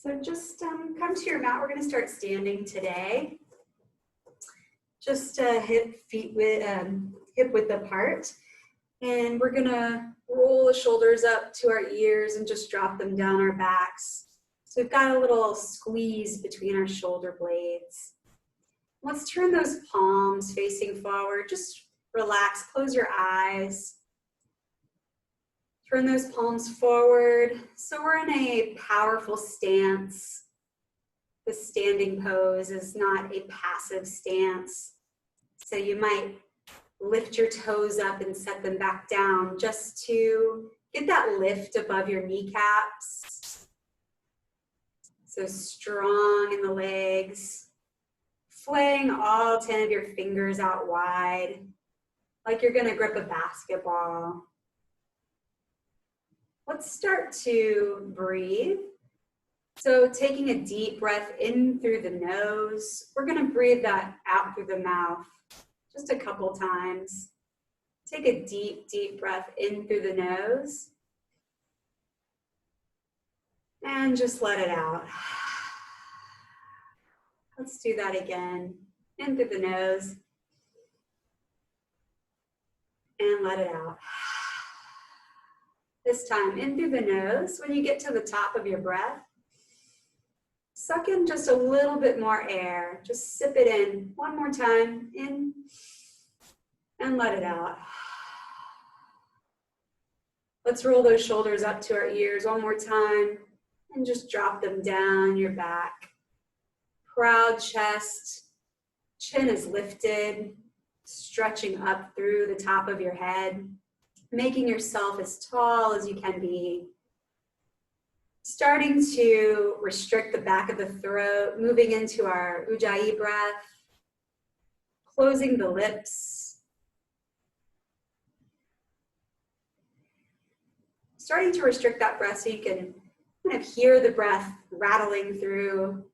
So just come to your mat. We're going to start standing today. Just hip width apart. And we're going to roll the shoulders up to our ears and just drop them down our backs. So we've got a little squeeze between our shoulder blades. Let's turn those palms facing forward. Just relax, close your eyes. Turn those palms forward. So we're in a powerful stance. The standing pose is not a passive stance. So you might lift your toes up and set them back down just to get that lift above your kneecaps. So strong in the legs. Flaying all 10 of your fingers out wide, like you're gonna grip a basketball. Let's start to breathe. So taking a deep breath in through the nose. We're gonna breathe that out through the mouth just a couple times. Take a deep, deep breath in through the nose. And just let it out. Let's do that again. In through the nose. And let it out. This time, in through the nose. When you get to the top of your breath, suck in just a little bit more air. Just sip it in. One more time. In. And let it out. Let's roll those shoulders up to our ears one more time. And just drop them down your back. Proud chest, chin is lifted, stretching up through the top of your head, making yourself as tall as you can be. Starting to restrict the back of the throat, moving into our Ujjayi breath, closing the lips. Starting to restrict that breath so you can kind of hear the breath rattling through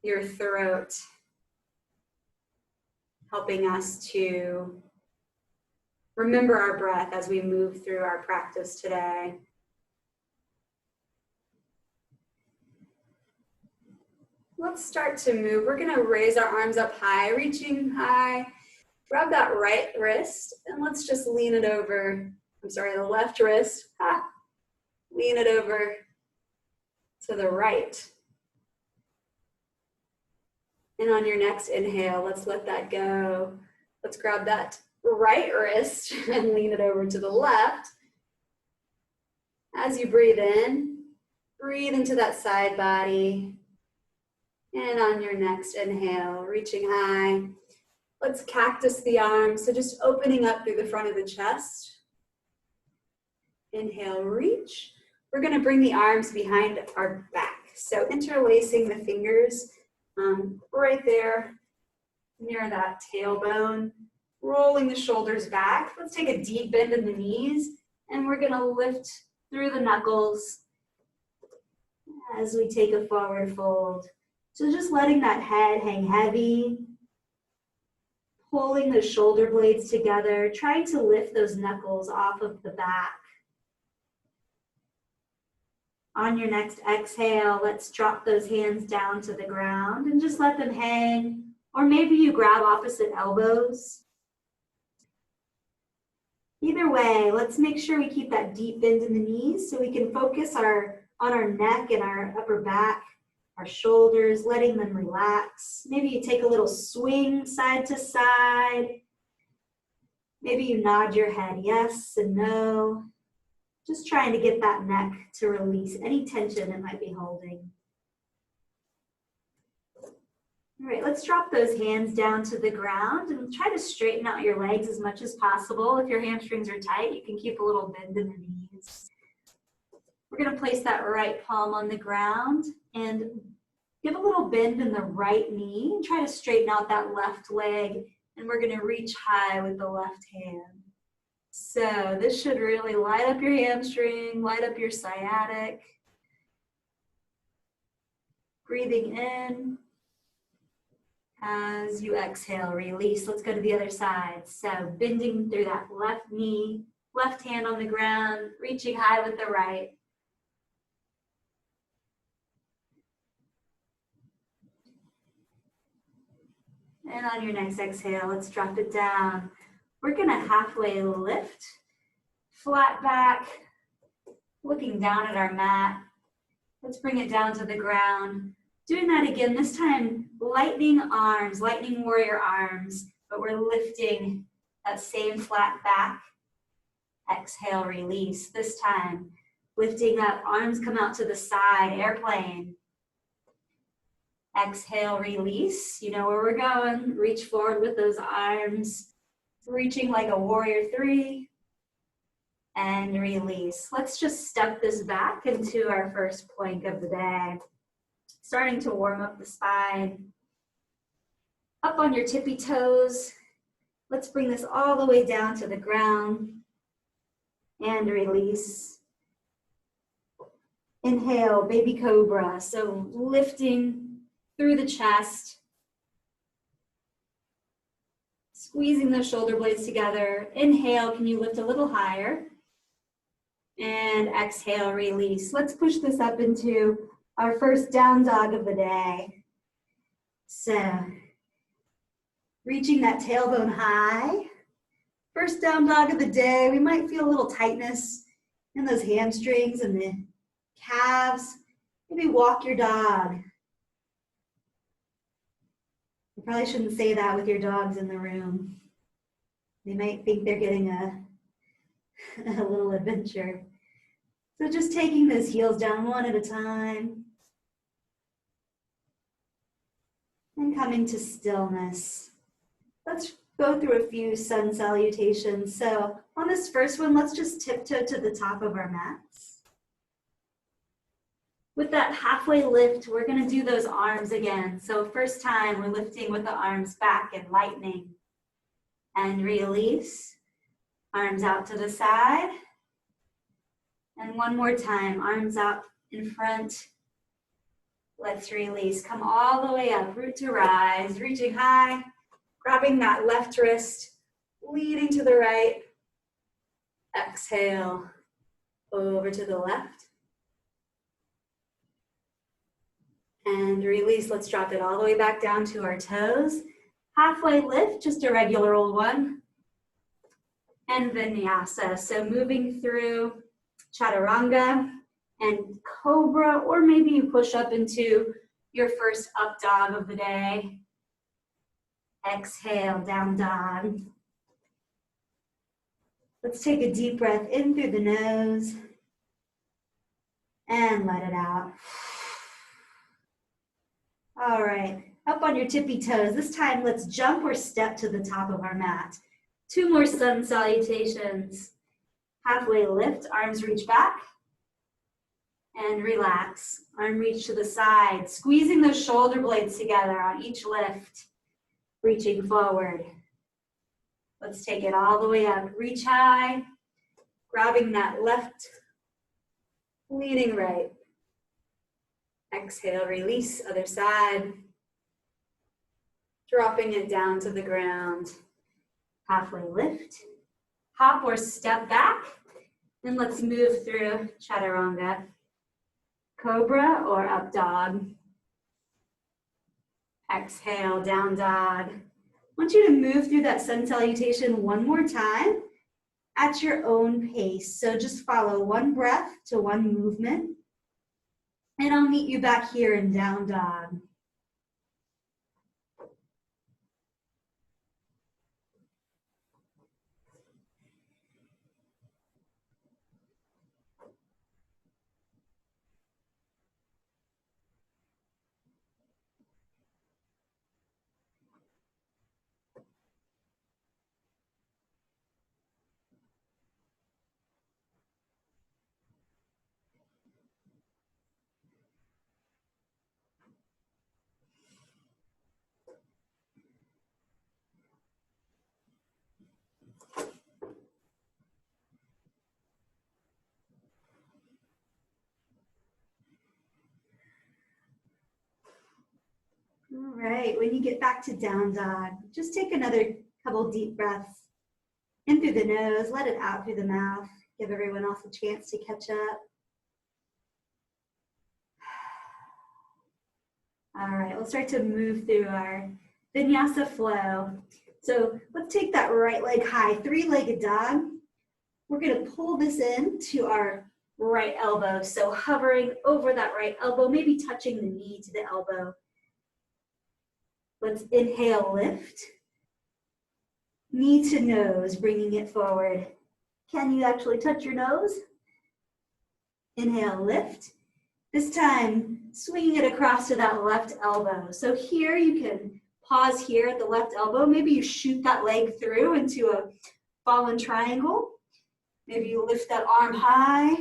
your throat, helping us to remember our breath as we move through our practice today. Let's start to move. We're going to raise our arms up high, reaching high. Grab that right wrist and let's just lean it over. The left wrist. Lean it over to the right. And on your next inhale, let's let that go. Let's grab that right wrist and lean it over to the left. As you breathe into that side body. And on your next inhale, reaching high. Let's cactus the arms. So just opening up through the front of the chest. Inhale, reach. We're going to bring the arms behind our back. So interlacing the fingers. Right there near that tailbone, rolling the shoulders back. Let's take a deep bend in the knees and we're gonna lift through the knuckles as we take a forward fold. So just letting that head hang heavy, pulling the shoulder blades together, trying to lift those knuckles off of the back. On your next exhale, let's drop those hands down to the ground and just let them hang. Or maybe you grab opposite elbows. Either way, let's make sure we keep that deep bend in the knees so we can focus on our neck and our upper back, our shoulders, letting them relax. Maybe you take a little swing side to side. Maybe you nod your head yes and no. Just trying to get that neck to release any tension it might be holding. All right, let's drop those hands down to the ground and try to straighten out your legs as much as possible. If your hamstrings are tight, you can keep a little bend in the knees. We're going to place that right palm on the ground and give a little bend in the right knee and try to straighten out that left leg. And we're going to reach high with the left hand. So this should really light up your hamstring, light up your sciatic. Breathing in. As you exhale, release. Let's go to the other side. So bending through that left knee, left hand on the ground, reaching high with the right. And on your next exhale, let's drop it down. We're gonna halfway lift, flat back, looking down at our mat. Let's bring it down to the ground. Doing that again, this time lightning arms, lightning warrior arms, but we're lifting that same flat back. Exhale, release. This time, lifting up, arms come out to the side, airplane. Exhale, release. You know where we're going. Reach forward with those arms, reaching like a warrior three. And release. Let's just step this back into our first plank of the day. Starting to warm up the spine. Up on your tippy toes. Let's bring this all the way down to the ground. And release. Inhale, baby cobra. So lifting through the chest. Squeezing those shoulder blades together. Inhale, can you lift a little higher? And exhale, release. Let's push this up into our first down dog of the day. So, reaching that tailbone high. First down dog of the day. We might feel a little tightness in those hamstrings and the calves. Maybe walk your dog. You probably shouldn't say that with your dogs in the room. They might think they're getting a little adventure. So just taking those heels down one at a time. And coming to stillness. Let's go through a few sun salutations. So on this first one, let's just tiptoe to the top of our mats. With that halfway lift, we're gonna do those arms again. So first time, we're lifting with the arms back and lightning. And release. Arms out to the side. And one more time, arms out in front. Let's release. Come all the way up, root to rise, reaching high, grabbing that left wrist, leading to the right. Exhale, over to the left. And release. Let's drop it all the way back down to our toes. Halfway lift, just a regular old one. And vinyasa. So moving through chaturanga and cobra, or maybe you push up into your first up dog of the day. Exhale, down dog. Let's take a deep breath in through the nose and let it out. All right, up on your tippy toes. This time, let's jump or step to the top of our mat. 2 more sun salutations. Halfway lift, arms reach back. And relax. Arm reach to the side, squeezing those shoulder blades together on each lift. Reaching forward. Let's take it all the way up. Reach high, grabbing that left, leaning right. Exhale, release, other side. Dropping it down to the ground. Halfway lift. Hop or step back. And let's move through chaturanga. Cobra or up dog. Exhale, down dog. I want you to move through that sun salutation one more time at your own pace. So just follow one breath to one movement. And I'll meet you back here in down dog. All right, when you get back to down dog, just take another couple deep breaths in through the nose, let it out through the mouth. Give everyone else a chance to catch up. All right, we'll start to move through our Vinyasa flow. So let's take that right leg high, three-legged dog. We're gonna pull this in to our right elbow. So hovering over that right elbow, maybe touching the knee to the elbow. Let's inhale, lift. Knee to nose, bringing it forward. Can you actually touch your nose? Inhale, lift. This time, swinging it across to that left elbow. So here you can pause here at the left elbow. Maybe you shoot that leg through into a fallen triangle. Maybe you lift that arm high.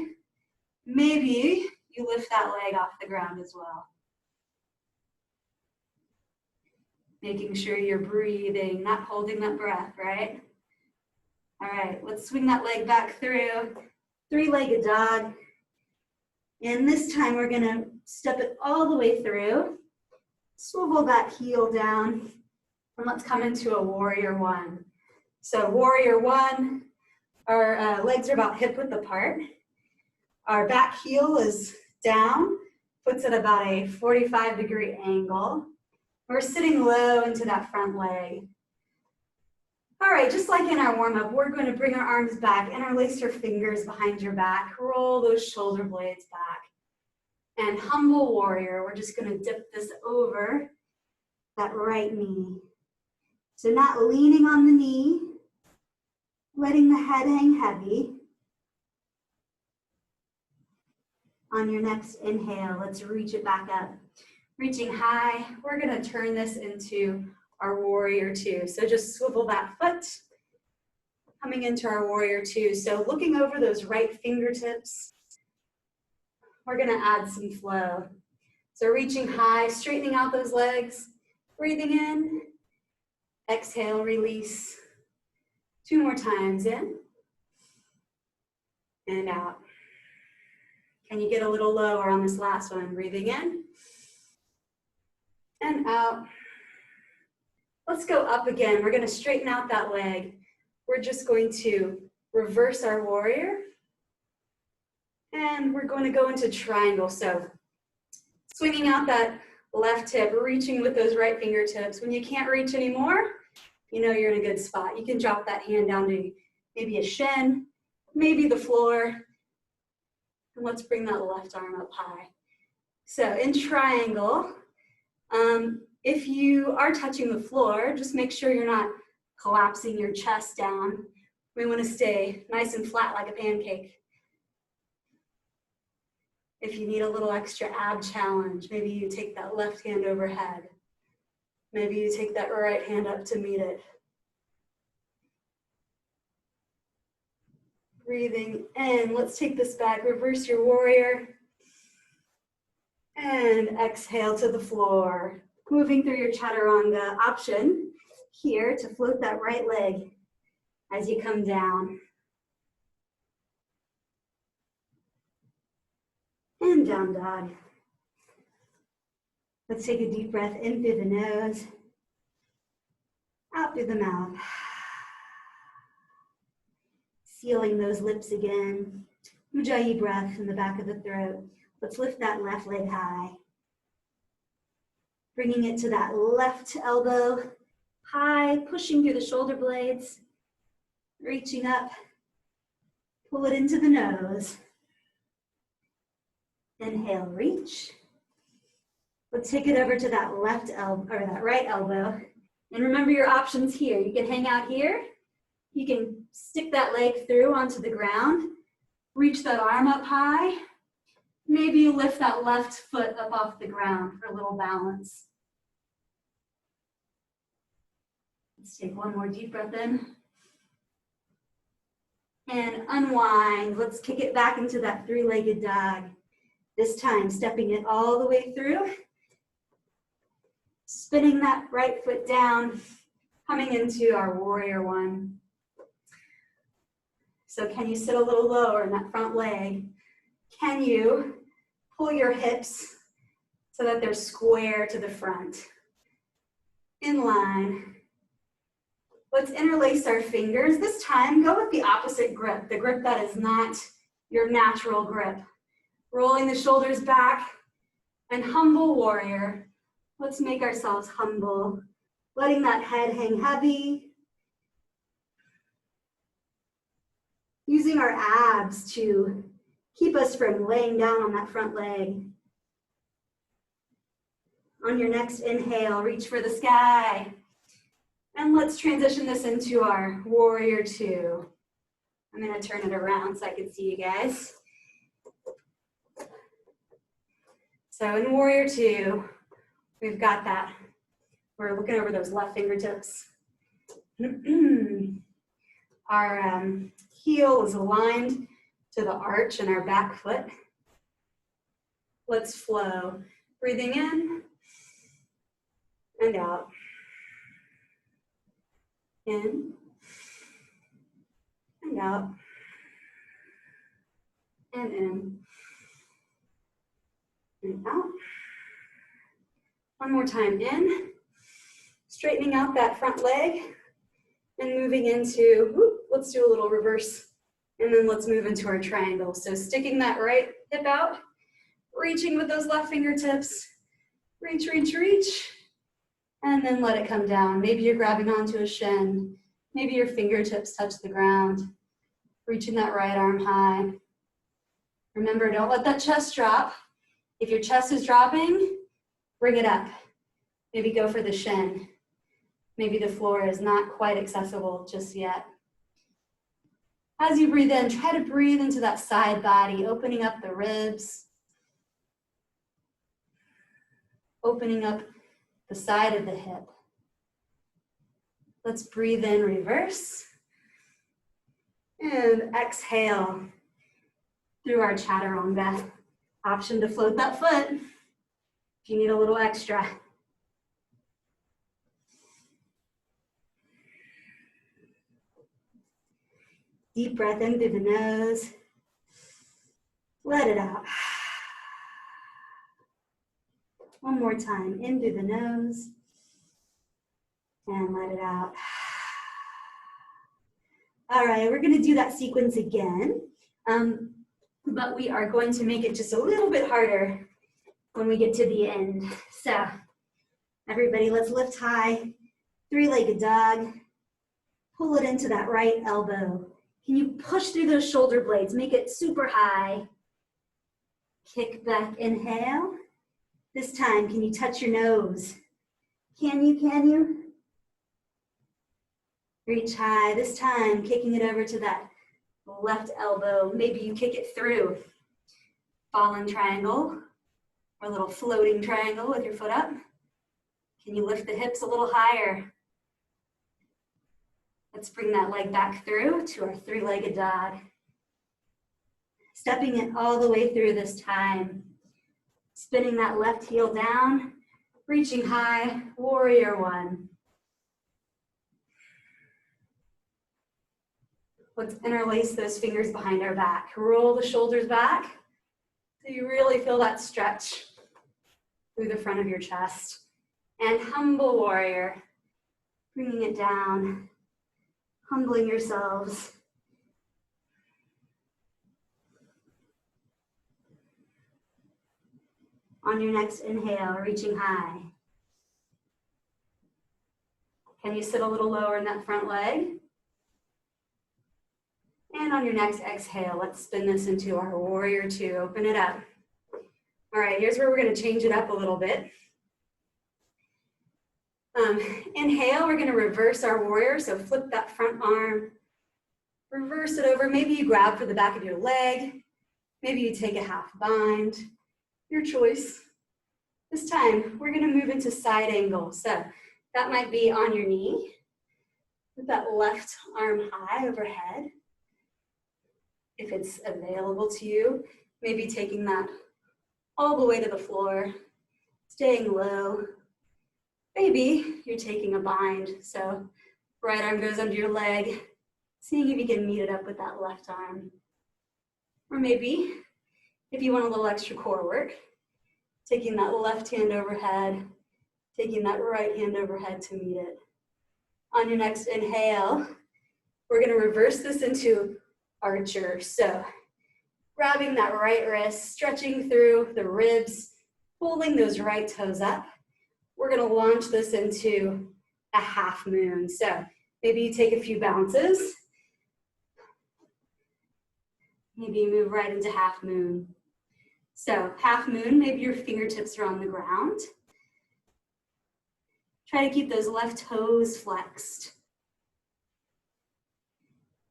Maybe you lift that leg off the ground as well. Making sure you're breathing, not holding that breath, right? All right, let's swing that leg back through. Three-legged dog. And this time we're gonna step it all the way through. Swivel that heel down. And let's come into a warrior one. So warrior one, our legs are about hip width apart. Our back heel is down, puts at about a 45-degree angle. We're sitting low into that front leg. All right, just like in our warm-up, we're going to bring our arms back, interlace your fingers behind your back, roll those shoulder blades back. And humble warrior, we're just going to dip this over that right knee. So not leaning on the knee, letting the head hang heavy. On your next inhale, let's reach it back up. Reaching high, we're gonna turn this into our warrior two. So just swivel that foot, coming into our warrior two. So looking over those right fingertips, we're gonna add some flow. So reaching high, straightening out those legs, breathing in, exhale, release. 2 more times, in and out. Can you get a little lower on this last one? Breathing in and out. Let's go up again. We're gonna straighten out that leg. We're just going to reverse our warrior. And we're going to go into triangle. So swinging out that left hip, reaching with those right fingertips. When you can't reach anymore, you know you're in a good spot. You can drop that hand down to maybe a shin, maybe the floor. And let's bring that left arm up high. So in triangle, if you are touching the floor, just make sure you're not collapsing your chest down. We want to stay nice and flat like a pancake. If you need a little extra ab challenge, maybe you take that left hand overhead. Maybe you take that right hand up to meet it. Breathing in, let's take this back, reverse your warrior. And exhale to the floor. Moving through your chaturanga, option here to float that right leg as you come down. And down dog. Let's take a deep breath in through the nose, out through the mouth. Sealing those lips again. Ujjayi breath in the back of the throat. Let's lift that left leg high. Bringing it to that left elbow high, pushing through the shoulder blades. Reaching up, pull it into the nose. Inhale, reach. Let's take it over to that left elbow, or that right elbow. And remember your options here. You can hang out here. You can stick that leg through onto the ground. Reach that arm up high. Maybe you lift that left foot up off the ground for a little balance. Let's take one more deep breath in. And unwind. Let's kick it back into that three-legged dog. This time, stepping it all the way through. Spinning that right foot down, coming into our warrior one. So can you sit a little lower in that front leg? Can you pull your hips so that they're square to the front? In line. Let's interlace our fingers. This time, go with the opposite grip, the grip that is not your natural grip. Rolling the shoulders back and humble warrior. Let's make ourselves humble letting that head hang heavy. Using our abs to keep us from laying down on that front leg. On your next inhale, reach for the sky. And let's transition this into our warrior two. I'm gonna turn it around so I can see you guys. So in warrior two, we've got that. We're looking over those left fingertips. Our heel is aligned to the arch in our back foot. Let's flow. Breathing in and out. In and out. And in and out. One more time in. Straightening out that front leg and moving into, let's do a little reverse. And then let's move into our triangle. So sticking that right hip out, reaching with those left fingertips. Reach, reach, reach. And then let it come down. Maybe you're grabbing onto a shin. Maybe your fingertips touch the ground. Reaching that right arm high. Remember, don't let that chest drop. If your chest is dropping, bring it up. Maybe go for the shin. Maybe the floor is not quite accessible just yet. As you breathe in, try to breathe into that side body, opening up the ribs. Opening up the side of the hip. Let's breathe in reverse. And exhale through our chaturanga. Option to float that foot if you need a little extra. Deep breath in through the nose. Let it out. One more time, in through the nose. And let it out. All right, we're gonna do that sequence again. But we are going to make it just a little bit harder when we get to the end. So, everybody, let's lift high, three-legged dog. Pull it into that right elbow. Can you push through those shoulder blades? Make it super high. Kick back, inhale. This time, can you touch your nose? Can you? Reach high. This time, kicking it over to that left elbow. Maybe you kick it through. Fallen triangle, or a little floating triangle with your foot up. Can you lift the hips a little higher? Let's bring that leg back through to our three-legged dog. Stepping it all the way through this time. Spinning that left heel down, reaching high, warrior one. Let's interlace those fingers behind our back. Roll the shoulders back so you really feel that stretch through the front of your chest. And humble warrior, bringing it down, humbling yourselves. On your next inhale, reaching high. Can you sit a little lower in that front leg? And on your next exhale, let's spin this into our warrior two. Open it up. All right, here's where we're going to change it up a little bit. Inhale, we're going to reverse our warrior. So flip that front arm, reverse it over. Maybe you grab for the back of your leg. Maybe you take a half bind. Your choice. This time, we're going to move into side angle. So that might be on your knee with that left arm high overhead. If it's available to you, maybe taking that all the way to the floor, staying low. Maybe you're taking a bind. So right arm goes under your leg, seeing if you can meet it up with that left arm. Or maybe if you want a little extra core work, taking that left hand overhead, taking that right hand overhead to meet it. On your next inhale, we're going to reverse this into archer. So grabbing that right wrist, stretching through the ribs, pulling those right toes up. We're going to launch this into a half moon. So maybe you take a few bounces. Maybe you move right into half moon. So half moon, maybe your fingertips are on the ground. Try to keep those left toes flexed.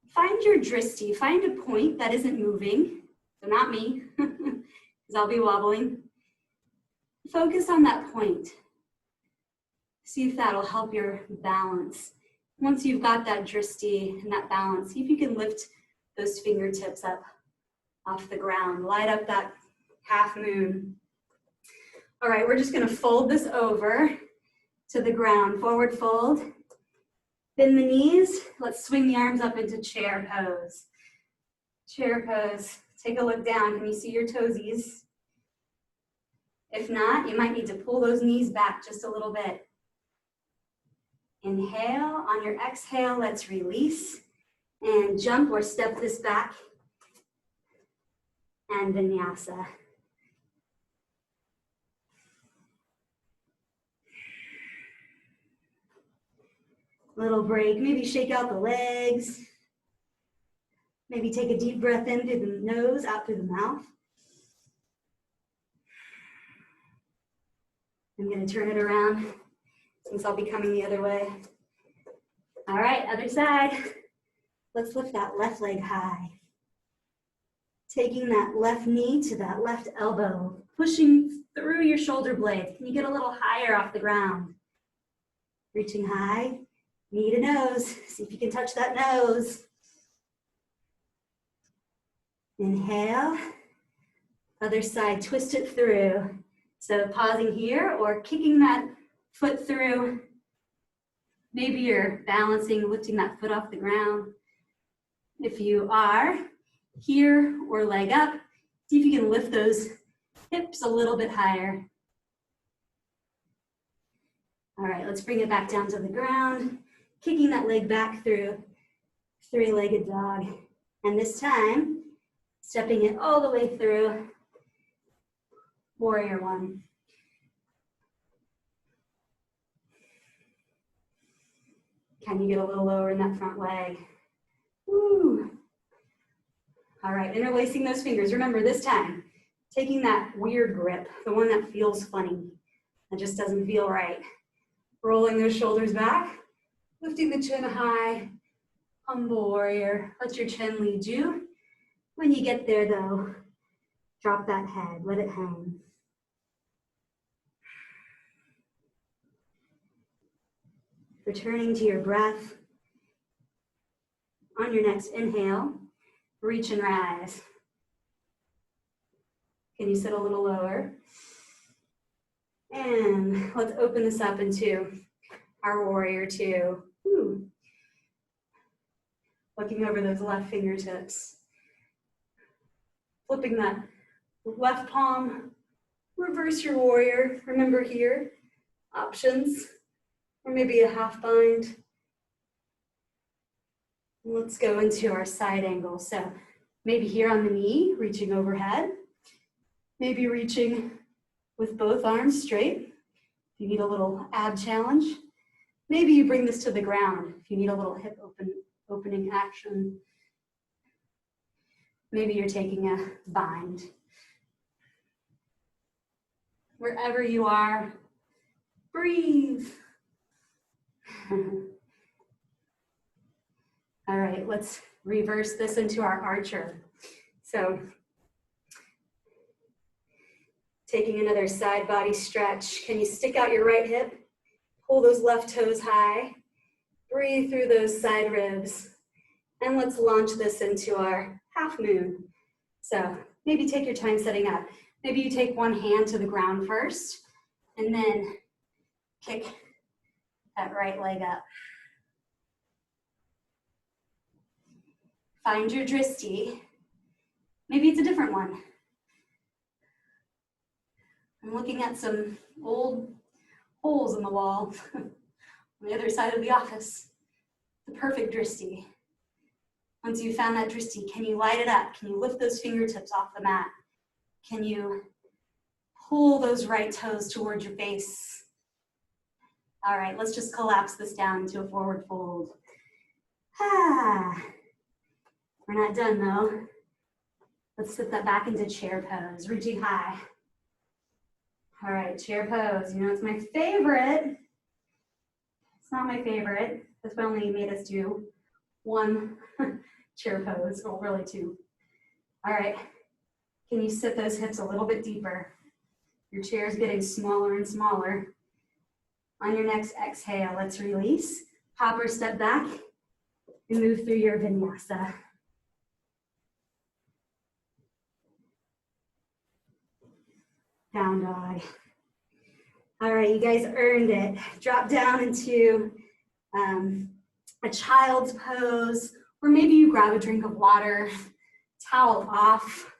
Find your drishti, find a point that isn't moving. So not me, because I'll be wobbling. Focus on that point. See if that'll help your balance. Once you've got that drishti and that balance, see if you can lift those fingertips up off the ground. Light up that half moon. All right, we're just gonna fold this over to the ground. Forward fold. Bend the knees. Let's swing the arms up into chair pose. Chair pose. Take a look down. Can you see your toesies? If not, you might need to pull those knees back just a little bit. Inhale. On your exhale, let's release and jump or step this back. And vinyasa. Little break. Maybe shake out the legs. Maybe take a deep breath in through the nose, out through the mouth. I'm going to turn it around since I'll be coming the other way. All right, other side. Let's lift that left leg high. Taking that left knee to that left elbow, pushing through your shoulder blades. Can you get a little higher off the ground? Reaching high, knee to nose. See if you can touch that nose. Inhale. Other side, twist it through. So pausing here or kicking that foot through. Maybe you're balancing, lifting that foot off the ground. If you are, here or leg up, see if you can lift those hips a little bit higher. All right, let's bring it back down to the ground, kicking that leg back through three-legged dog. And this time, stepping it all the way through warrior one. Can you get a little lower in that front leg? Woo. All right, interlacing those fingers. Remember this time, taking that weird grip, the one that feels funny, that just doesn't feel right. Rolling those shoulders back, lifting the chin high, humble warrior. Let your chin lead you. When you get there though, drop that head, let it hang. Returning to your breath. On your next inhale, reach and rise. Can you sit a little lower? And let's open this up into our warrior two. Woo. Looking over those left fingertips. Flipping that left palm. Reverse your warrior. Remember here, options. Or maybe a half bind. Let's go into our side angle. So maybe here on the knee, reaching overhead. Maybe reaching with both arms straight. If you need a little ab challenge. Maybe you bring this to the ground if you need a little hip opening action. Maybe you're taking a bind. Wherever you are, breathe. All right, let's reverse this into our archer. So taking another side body stretch. Can you stick out your right hip? Pull those left toes high. Breathe through those side ribs. And let's launch this into our half moon. So maybe take your time setting up. Maybe you take one hand to the ground first and then kick that right leg up. Find your drishti. Maybe it's a different one. I'm looking at some old holes in the wall on the other side of the office. The perfect drishti. Once you've found that drishti, can you light it up? Can you lift those fingertips off the mat? Can you pull those right toes towards your face? All right, let's just collapse this down into a forward fold. Ah, we're not done though. Let's sit that back into chair pose, reaching high. All right, chair pose. You know, it's my favorite. It's not my favorite. That's why only made us do one chair pose, or really two. All right, can you sit those hips a little bit deeper? Your chair is getting smaller and smaller. On your next exhale, let's release. Hop or step back and move through your vinyasa. Down dog. All right, you guys earned it. Drop down into a child's pose, or maybe you grab a drink of water, towel off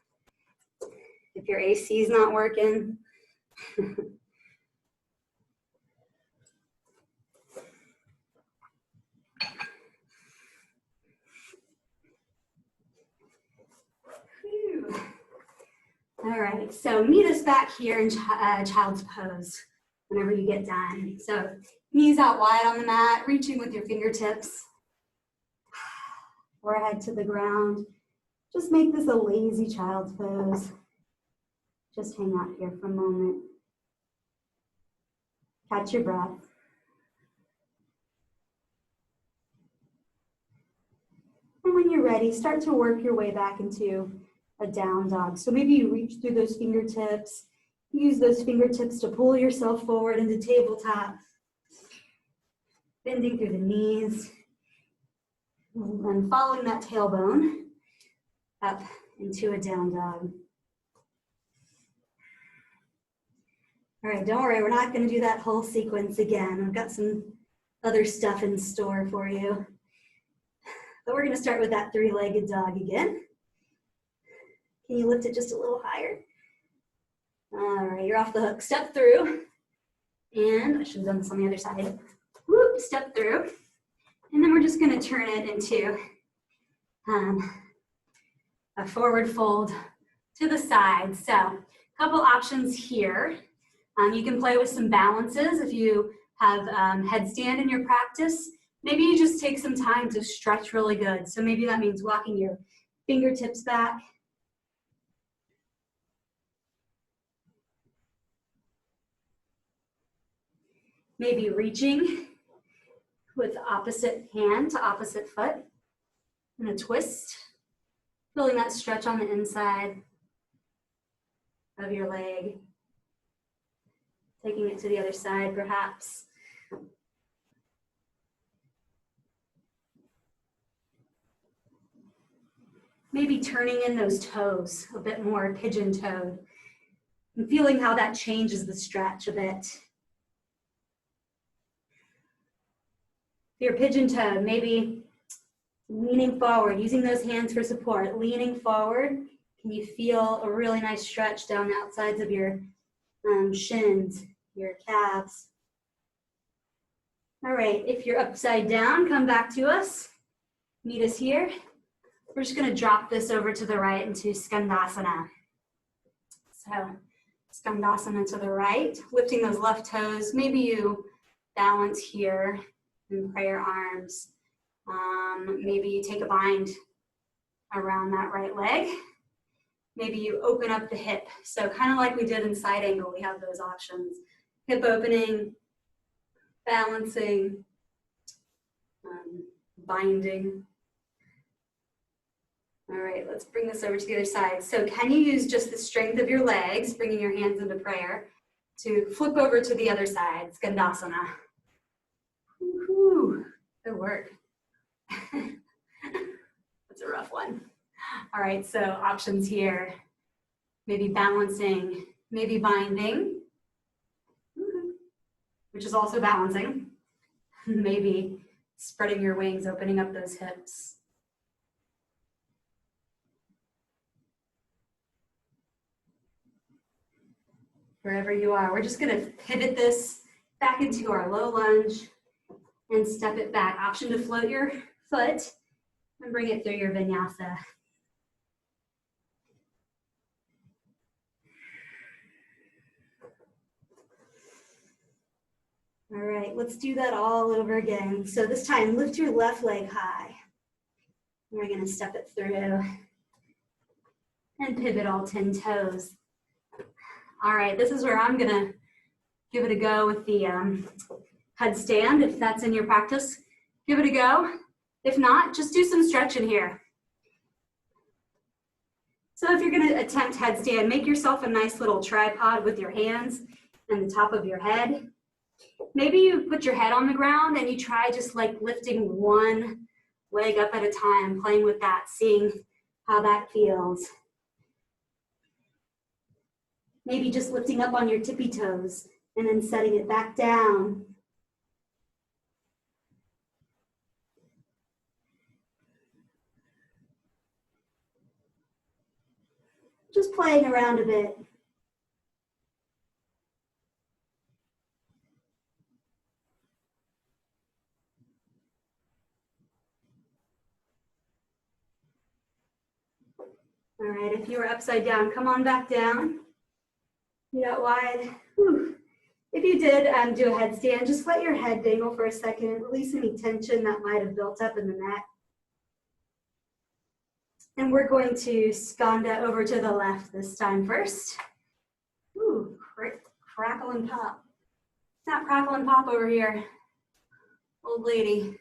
if your AC is not working. All right, so meet us back here in child's pose whenever you get done. So knees out wide on the mat, reaching with your fingertips, forehead to the ground. Just make this a lazy child's pose. Just hang out here for a moment. Catch your breath. And when you're ready, start to work your way back into a down dog. So maybe you reach through those fingertips, use those fingertips to pull yourself forward into tabletop, bending through the knees, and following that tailbone up into a down dog. All right, don't worry, we're not going to do that whole sequence again. I've got some other stuff in store for you. But we're going to start with that three-legged dog again. Can you lift it just a little higher? All right, you're off the hook. Step through. And I should have done this on the other side. Whoop, step through. And then we're just going to turn it into a forward fold to the side. So a couple options here. You can play with some balances if you have headstand in your practice. Maybe you just take some time to stretch really good. So maybe that means walking your fingertips back. Maybe reaching with opposite hand to opposite foot and a twist. Feeling that stretch on the inside of your leg. Taking it to the other side perhaps. Maybe turning in those toes a bit more, pigeon-toed, and feeling how that changes the stretch a bit. If you're pigeon-toed, maybe leaning forward, using those hands for support, leaning forward. Can you feel a really nice stretch down the outsides of your shins, your calves? All right, if you're upside down, come back to us. Meet us here. We're just going to drop this over to the right into Skandasana. So Skandasana to the right, lifting those left toes. Maybe you balance here and pray your arms. Maybe you take a bind around that right leg. Maybe you open up the hip. So kind of like we did in side angle, we have those options. Hip opening, balancing, binding. All right, let's bring this over to the other side. So can you use just the strength of your legs, bringing your hands into prayer, to flip over to the other side, Skandasana. Woo-hoo, good work. That's a rough one. All right, so options here. Maybe balancing, maybe binding, which is also balancing. Maybe spreading your wings, opening up those hips. Wherever you are, we're just gonna pivot this back into our low lunge and step it back. Option to float your foot and bring it through your vinyasa. All right, right, let's do that all over again. So this time, lift your left leg high. We're gonna step it through and pivot all 10 toes. All right, this is where I'm gonna give it a go with the headstand. If that's in your practice, give it a go. If not, just do some stretching here. So if you're gonna attempt headstand, make yourself a nice little tripod with your hands and the top of your head. Maybe you put your head on the ground and you try just like lifting one leg up at a time, playing with that, seeing how that feels. Maybe just lifting up on your tippy toes and then setting it back down. Just playing around a bit. All right, if you were upside down, come on back down. Feet out wide. Whew. If you did do a headstand, just let your head dangle for a second, release any tension that might have built up in the neck. And we're going to skanda over to the left this time first. Ooh, crackle and pop. Not crackle and pop over here, old lady.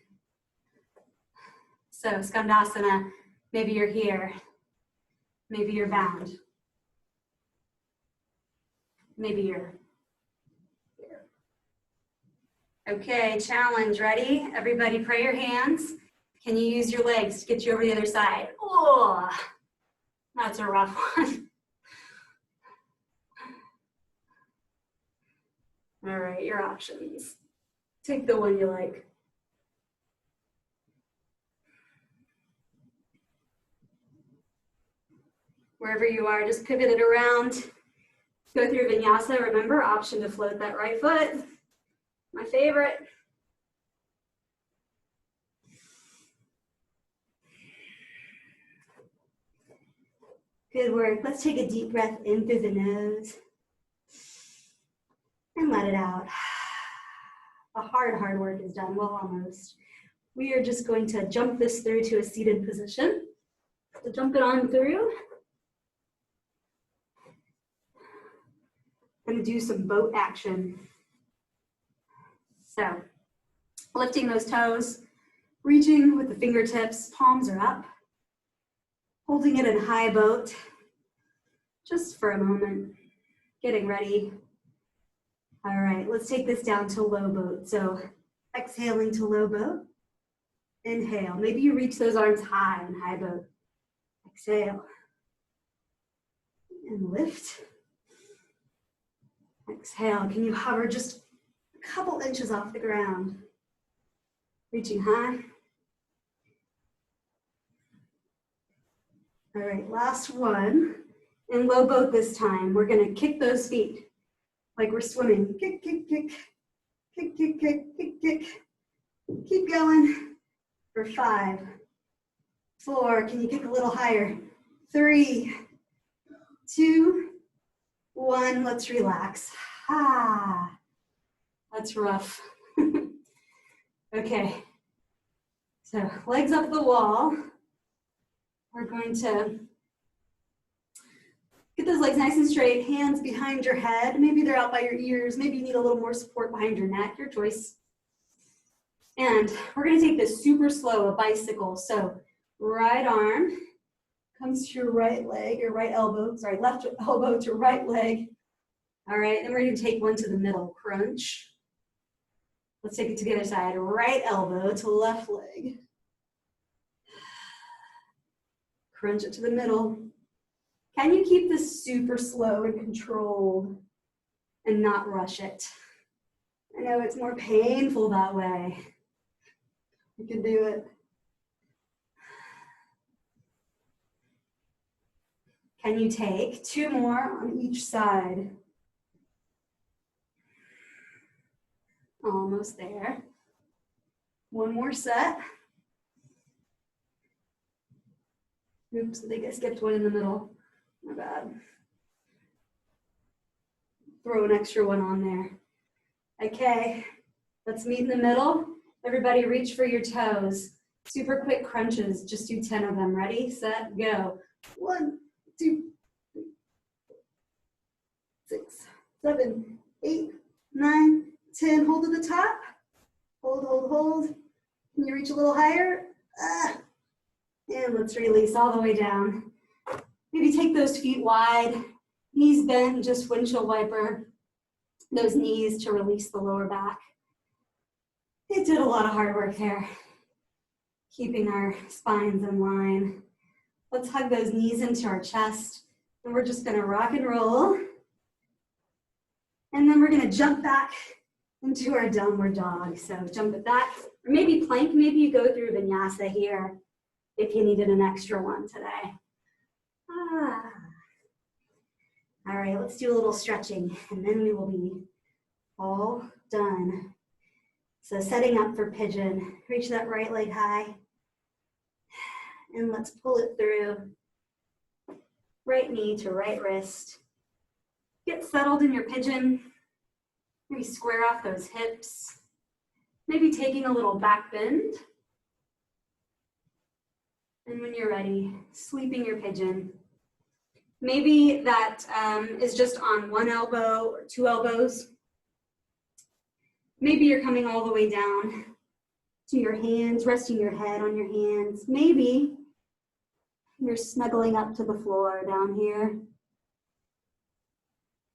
So skandasana, maybe you're here, maybe you're bound. Maybe you're here. Okay, challenge, ready? Everybody pray your hands. Can you use your legs to get you over the other side? Oh, that's a rough one. All right, your options. Take the one you like. Wherever you are, just pivot it around. Go through vinyasa. Remember, option to float that right foot. My favorite. Good work. Let's take a deep breath in through the nose and let it out. The hard work is done. Well, almost. We are just going to jump this through to a seated position. So jump it on through. Going to do some boat action. So, lifting those toes, reaching with the fingertips, palms are up. Holding it in high boat, just for a moment. Getting ready. All right, let's take this down to low boat. So, exhaling to low boat. Inhale. Maybe you reach those arms high in high boat. Exhale. And lift. Exhale. Can you hover just a couple inches off the ground? Reaching high. All right, last one. In low boat this time, we're gonna kick those feet like we're swimming. Kick, kick, kick, kick, kick, kick, kick, kick. Keep going for 5, 4, can you kick a little higher? 3, 2, 1, let's relax. Ah, that's rough. Okay, so legs up the wall. We're going to get those legs nice and straight, hands behind your head. Maybe they're out by your ears. Maybe you need a little more support behind your neck, your choice. And we're gonna take this super slow, a bicycle. So right arm comes to your right leg, or right elbow, sorry, left elbow to right leg. All right, then we're gonna take one to the middle, crunch. Let's take it to the other side, right elbow to left leg. Crunch it to the middle. Can you keep this super slow and controlled and not rush it? I know it's more painful that way. You can do it. Can you take 2 more on each side? Almost there. 1 more set. Oops, I think I skipped one in the middle. My bad. Throw an extra one on there. Okay. Let's meet in the middle. Everybody reach for your toes. Super quick crunches, just do 10 of them. Ready, set, go. 1, 2, 3, 6, 7, 8, 9, 10. Hold at the top. Hold, hold, hold. Can you reach a little higher? And let's release all the way down. Maybe take those feet wide, knees bent, just windshield wiper those knees to release the lower back. It did a lot of hard work there, keeping our spines in line. Let's hug those knees into our chest, and we're just gonna rock and roll. And then we're gonna jump back into our downward dog. So jump it back, or maybe plank, maybe you go through vinyasa here if you needed an extra one today. All right, let's do a little stretching, and then we will be all done. So setting up for pigeon, reach that right leg high, and let's pull it through. Right knee to right wrist. Get settled in your pigeon. Maybe square off those hips. Maybe taking a little back bend. And when you're ready, sweeping your pigeon. Maybe that is just on one elbow or two elbows. Maybe you're coming all the way down to your hands, resting your head on your hands. Maybe you're snuggling up to the floor down here.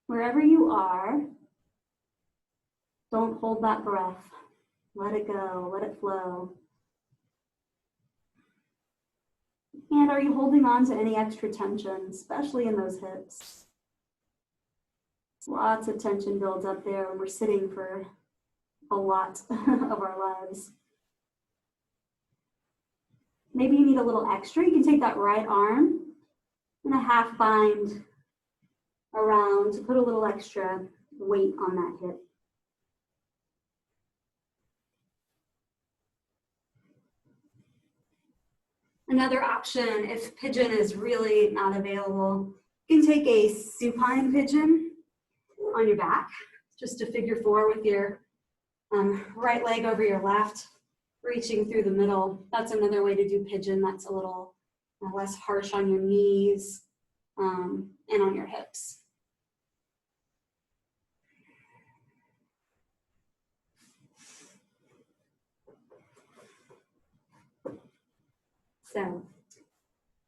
Wherever you are, don't hold that breath. Let it go, let it flow. And are you holding on to any extra tension, especially in those hips? Lots of tension builds up there when we're sitting for a lot of our lives. Maybe you need a little extra. You can take that right arm and a half bind around to put a little extra weight on that hip. Another option, if pigeon is really not available, you can take a supine pigeon on your back, just a figure four with your right leg over your left, reaching through the middle. That's another way to do pigeon. That's a little less harsh on your knees and on your hips. So,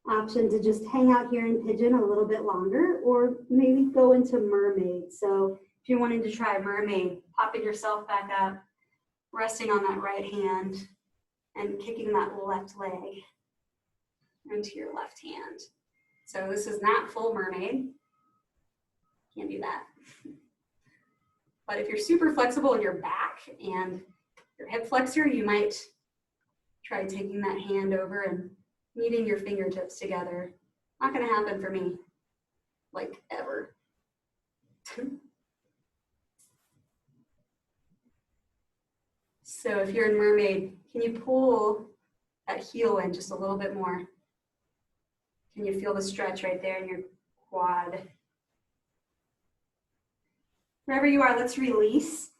option to just hang out here in pigeon a little bit longer, or maybe go into mermaid. So if you're wanting to try mermaid, popping yourself back up, resting on that right hand, and kicking that left leg into your left hand. So this is not full mermaid. Can't do that. But if you're super flexible in your back and your hip flexor, you might try taking that hand over and meeting your fingertips together. Not gonna happen for me, like ever. So if you're in mermaid, can you pull that heel in just a little bit more? Can you feel the stretch right there in your quad? Wherever you are, let's release.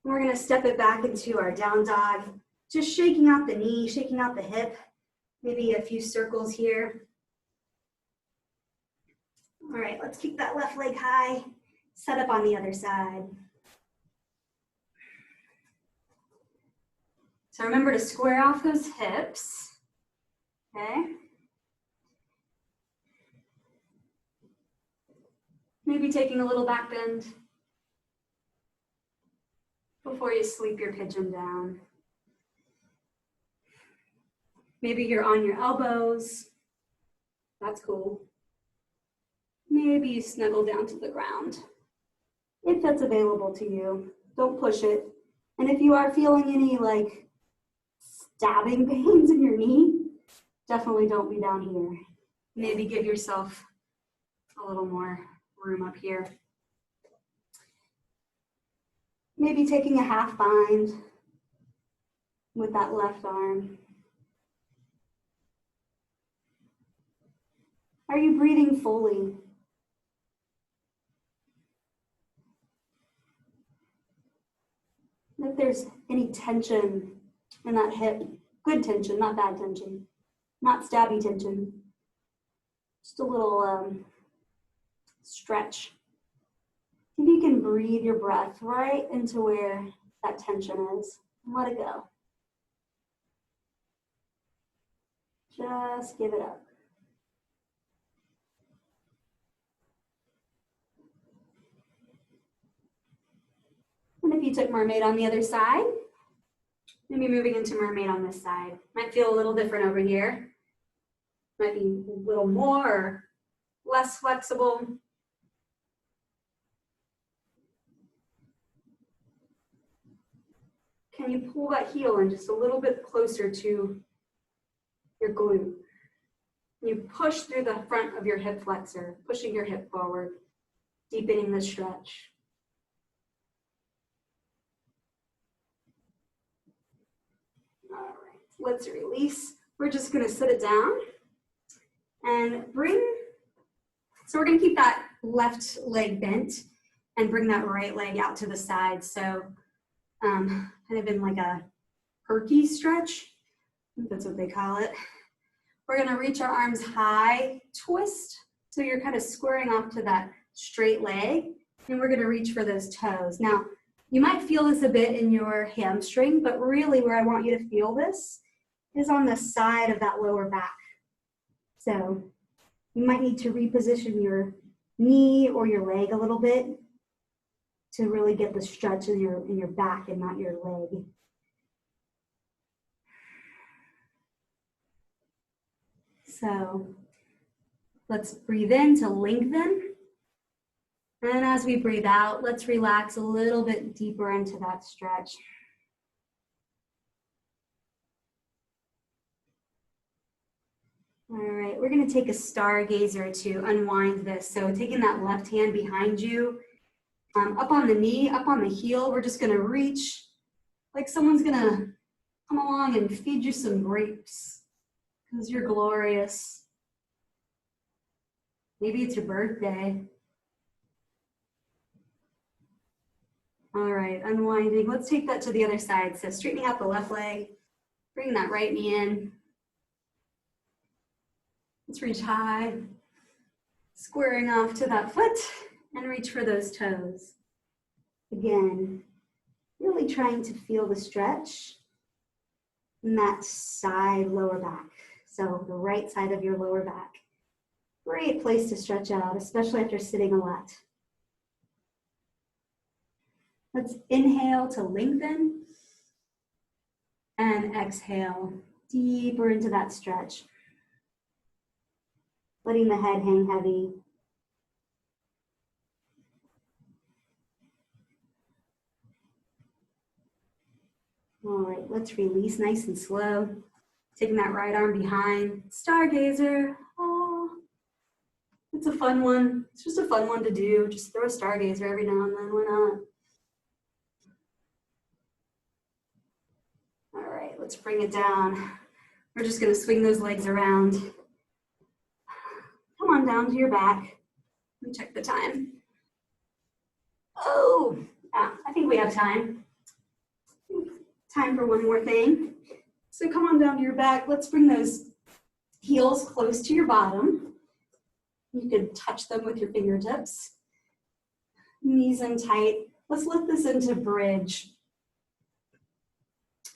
And we're gonna step it back into our down dog. Just shaking out the knee, shaking out the hip. Maybe a few circles here. All right, let's keep that left leg high. Set up on the other side. So remember to square off those hips, okay? Maybe taking a little back bend before you sleep your pigeon down. Maybe you're on your elbows. That's cool. Maybe you snuggle down to the ground. If that's available to you, don't push it. And if you are feeling any like stabbing pains in your knee, definitely don't be down here. Maybe give yourself a little more room up here. Maybe taking a half bind with that left arm. Are you breathing fully? If there's any tension in that hip, good tension, not bad tension, not stabby tension, just a little stretch. If you can breathe your breath right into where that tension is, and let it go. Just give it up. And if you took mermaid on the other side, maybe moving into mermaid on this side. Might feel a little different over here. Might be a little more or less flexible. Can you pull that heel in just a little bit closer to your glute? You push through the front of your hip flexor, pushing your hip forward, deepening the stretch. All right, let's release. We're just gonna sit it down and so we're gonna keep that left leg bent and bring that right leg out to the side. So kind of in like a perky stretch, I think that's what they call it. We're gonna reach our arms high, twist, so you're kind of squaring off to that straight leg, and we're gonna reach for those toes. Now, you might feel this a bit in your hamstring, but really where I want you to feel this is on the side of that lower back. So you might need to reposition your knee or your leg a little bit to really get the stretch in your back and not your leg. So let's breathe in to lengthen. And as we breathe out, let's relax a little bit deeper into that stretch. All right, we're gonna take a stargazer to unwind this. So taking that left hand behind you, up on the knee, up on the heel, we're just gonna reach like someone's gonna come along and feed you some grapes because you're glorious. Maybe it's your birthday. All right, unwinding. Let's take that to the other side. So straightening out the left leg, bringing that right knee in. Let's reach high, squaring off to that foot and reach for those toes. Again, really trying to feel the stretch in that side lower back. So the right side of your lower back. Great place to stretch out, especially after sitting a lot. Let's inhale to lengthen and exhale deeper into that stretch. Letting the head hang heavy. All right, let's release nice and slow. Taking that right arm behind, stargazer. Oh, it's a fun one. It's just a fun one to do. Just throw a stargazer every now and then, why not? All right, let's bring it down. We're just gonna swing those legs around. Come on down to your back. Let me check the time. Oh, yeah, I think we have time. Time for one more thing. So come on down to your back. Let's bring those heels close to your bottom. You can touch them with your fingertips. Knees in tight. Let's lift this into bridge.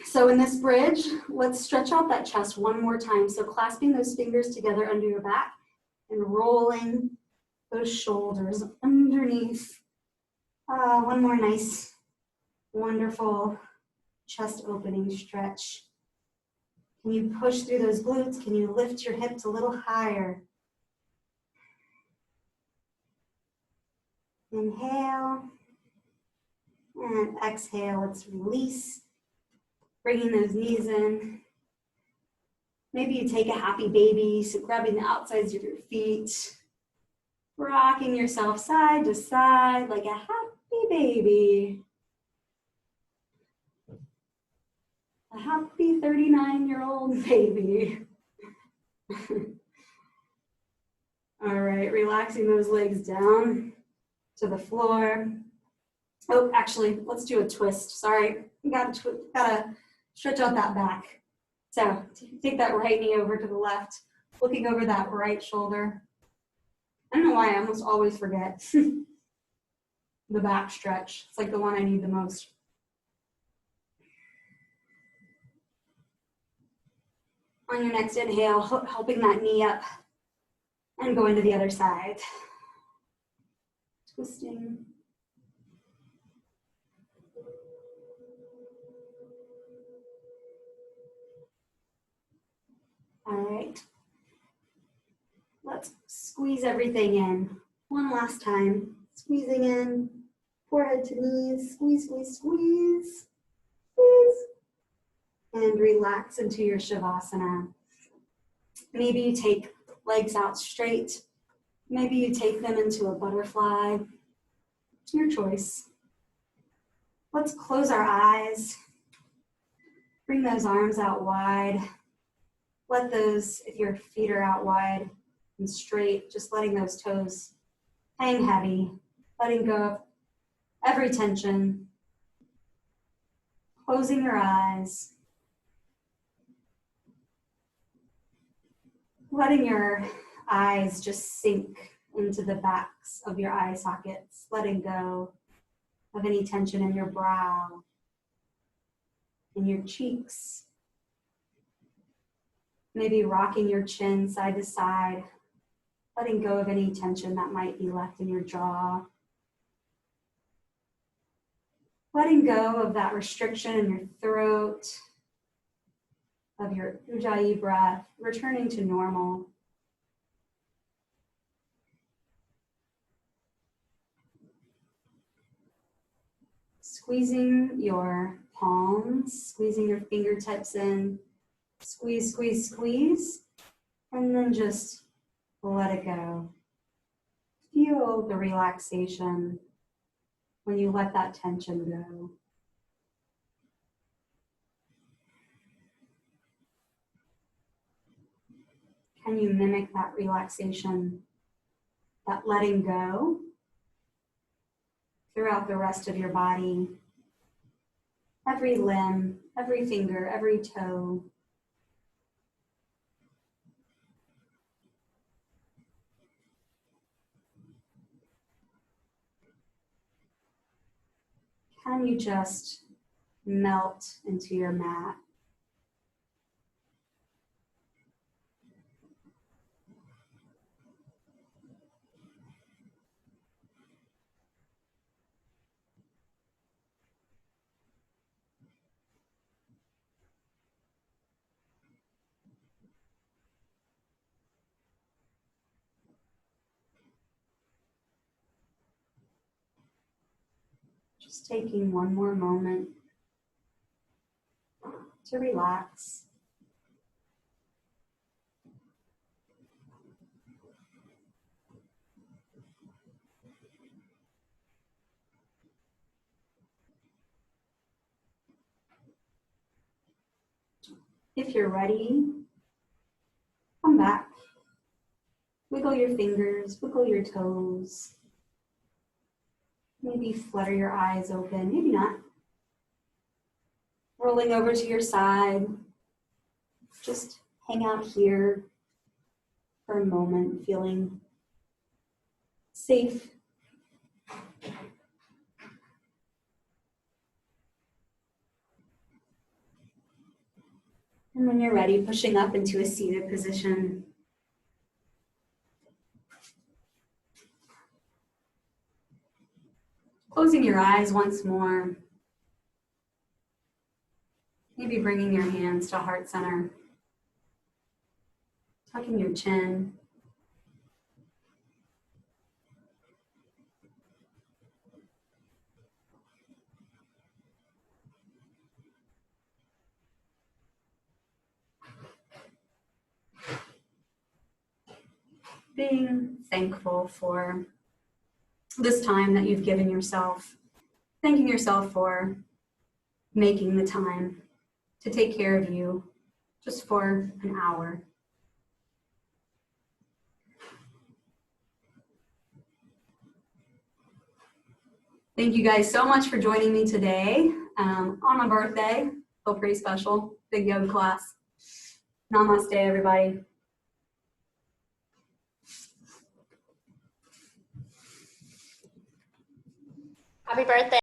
So in this bridge, let's stretch out that chest one more time. So clasping those fingers together under your back and rolling those shoulders underneath. One more nice, wonderful chest opening stretch. Can you push through those glutes? Can you lift your hips a little higher? Inhale and exhale. Let's release, bringing those knees in. Maybe you take a happy baby, so grabbing the outsides of your feet, rocking yourself side to side like a happy baby. A happy 39-year-old baby. All right, relaxing those legs down to the floor. Oh, actually, let's do a twist. Sorry, you gotta stretch out that back. So take that right knee over to the left, looking over that right shoulder. I don't know why I almost always forget the back stretch. It's like the one I need the most. On your next inhale, helping that knee up and going to the other side. Twisting. All right. Let's squeeze everything in. One last time. Squeezing in, forehead to knees, squeeze, squeeze, squeeze, squeeze. And relax into your Shavasana. Maybe you take legs out straight. Maybe you take them into a butterfly. It's your choice. Let's close our eyes. Bring those arms out wide. Let those, if your feet are out wide and straight, just letting those toes hang heavy, letting go of every tension. Closing your eyes. Letting your eyes just sink into the backs of your eye sockets, letting go of any tension in your brow, in your cheeks. Maybe rocking your chin side to side, letting go of any tension that might be left in your jaw. Letting go of that restriction in your throat, of your Ujjayi breath, returning to normal. Squeezing your palms, squeezing your fingertips in, squeeze, squeeze, squeeze, and then just let it go. Feel the relaxation when you let that tension go. Can you mimic that relaxation, that letting go throughout the rest of your body? Every limb, every finger, every toe. Can you just melt into your mat? Just taking one more moment to relax. If you're ready, come back. Wiggle your fingers, wiggle your toes. Maybe flutter your eyes open, maybe not. Rolling over to your side. Just hang out here for a moment, feeling safe. And when you're ready, pushing up into a seated position. Closing your eyes once more. Maybe bringing your hands to heart center. Tucking your chin. Being thankful for this time that you've given yourself. Thanking yourself for making the time to take care of you just for an hour. Thank you guys so much for joining me today on my birthday. Feel pretty special. Big yoga class. Namaste, everybody. Happy birthday.